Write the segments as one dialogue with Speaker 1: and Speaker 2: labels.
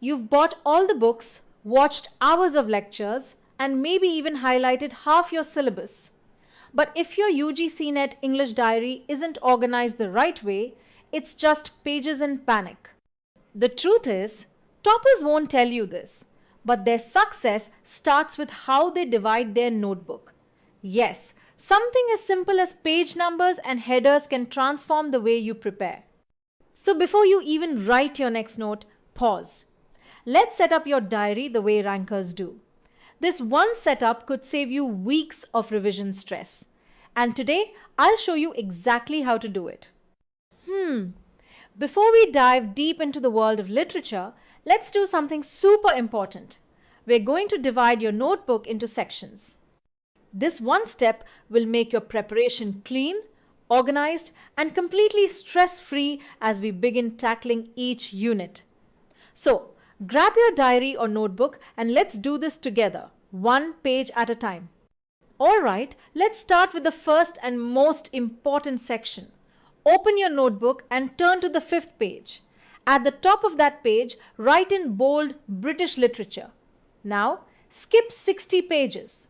Speaker 1: You've bought all the books, watched hours of lectures, and maybe even highlighted half your syllabus. But if your UGC NET English diary isn't organized the right way, it's just pages in panic. The truth is, toppers won't tell you this, but their success starts with how they divide their notebook. Yes, something as simple as page numbers and headers can transform the way you prepare. So before you even write your next note, pause. Let's set up your diary the way rankers do. This one setup could save you weeks of revision stress. And today, I'll show you exactly how to do it. Before we dive deep into the world of literature, let's do something super important. We're going to divide your notebook into sections. This one step will make your preparation clean, organized, and completely stress-free as we begin tackling each unit. So, grab your diary or notebook and let's do this together, one page at a time. Alright, let's start with the first and most important section. Open your notebook and turn to the 5th page. At the top of that page, write in bold British literature. Now, skip 60 pages.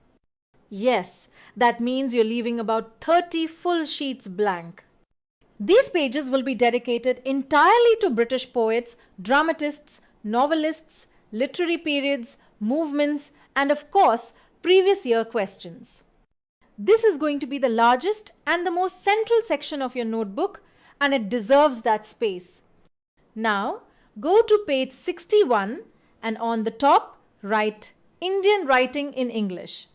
Speaker 1: Yes, that means you're leaving about 30 full sheets blank. These pages will be dedicated entirely to British poets, dramatists, novelists, literary periods, movements, and of course, previous year questions. This is going to be the largest and the most central section of your notebook, and it deserves that space. Now, go to page 61 and on the top, write Indian writing in English.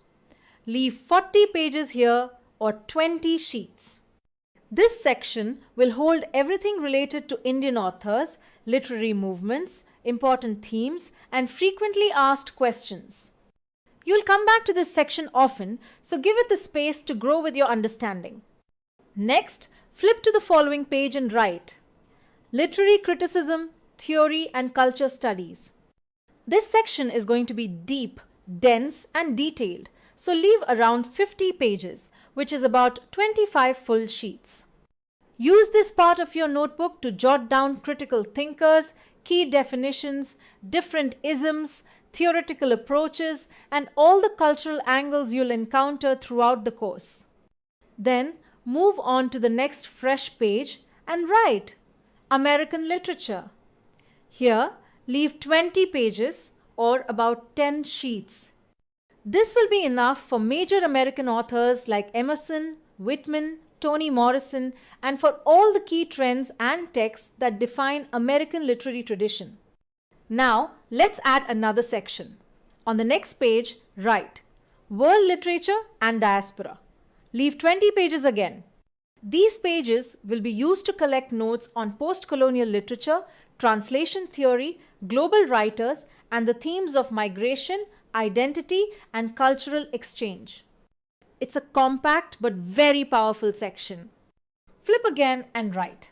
Speaker 1: Leave 40 pages here or 20 sheets. This section will hold everything related to Indian authors, literary movements, important themes, and frequently asked questions. You'll come back to this section often, so give it the space to grow with your understanding. Next, flip to the following page and write Literary Criticism, Theory and Culture Studies. This section is going to be deep, dense, and detailed, so leave around 50 pages, which is about 25 full sheets. Use this part of your notebook to jot down critical thinkers, key definitions, different isms, theoretical approaches, and all the cultural angles you'll encounter throughout the course. Then move on to the next fresh page and write American Literature. Here, leave 20 pages or about 10 sheets. This will be enough for major American authors like Emerson, Whitman, Toni Morrison, and for all the key trends and texts that define American literary tradition. Now, let's add another section. On the next page, write World Literature and Diaspora. Leave 20 pages again. These pages will be used to collect notes on post-colonial literature, translation theory, global writers, and the themes of migration, identity, and cultural exchange. It's a compact but very powerful section. Flip again and write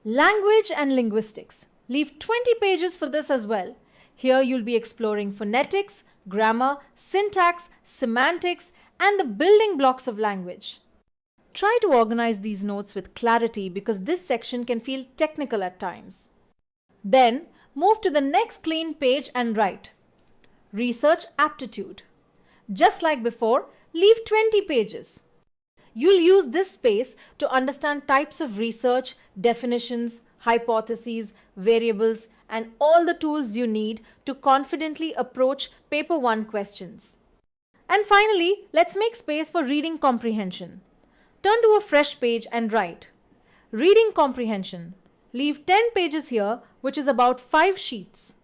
Speaker 1: Language and Linguistics. Leave 20 pages for this as well. Here you'll be exploring phonetics, grammar, syntax, semantics, and the building blocks of language. Try to organize these notes with clarity because this section can feel technical at times. Then move to the next clean page and write Research Aptitude. Just like before, leave 20 pages. You'll use this space to understand types of research, definitions, hypotheses, variables, and all the tools you need to confidently approach paper 1 questions. And finally, let's make space for reading comprehension. Turn to a fresh page and write Reading Comprehension. Leave 10 pages here, which is about 5 sheets.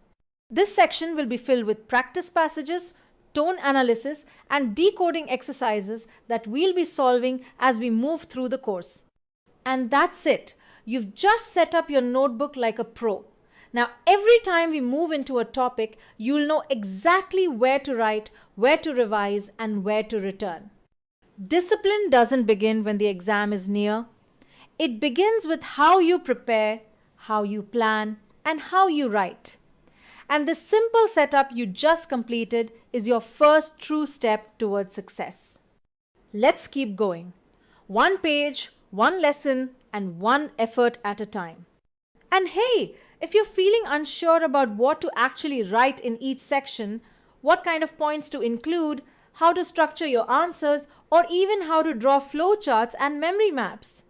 Speaker 1: This section will be filled with practice passages, tone analysis, and decoding exercises that we'll be solving as we move through the course. And that's it. You've just set up your notebook like a pro. Now, every time we move into a topic, you'll know exactly where to write, where to revise, and where to return. Discipline doesn't begin when the exam is near. It begins with how you prepare, how you plan, and how you write. And this simple setup you just completed is your first true step towards success. Let's keep going. One page, one lesson, and one effort at a time. And hey, If you're feeling unsure about what to actually write in each section, what kind of points to include, how to structure your answers, or even how to draw flowcharts and memory maps,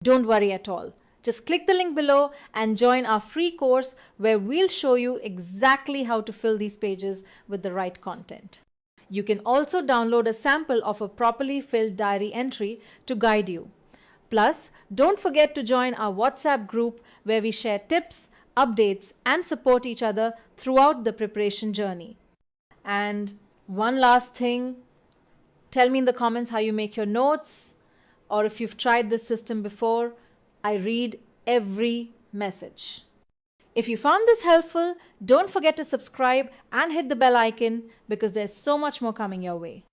Speaker 1: don't worry at all. Just click the link below and join our free course where we'll show you exactly how to fill these pages with the right content. You can also download a sample of a properly filled diary entry to guide you. Plus, don't forget to join our WhatsApp group where we share tips, updates, and support each other throughout the preparation journey. And one last thing, tell me in the comments how you make your notes, or if you've tried this system before. I read every message. If you found this helpful, don't forget to subscribe and hit the bell icon because there's so much more coming your way.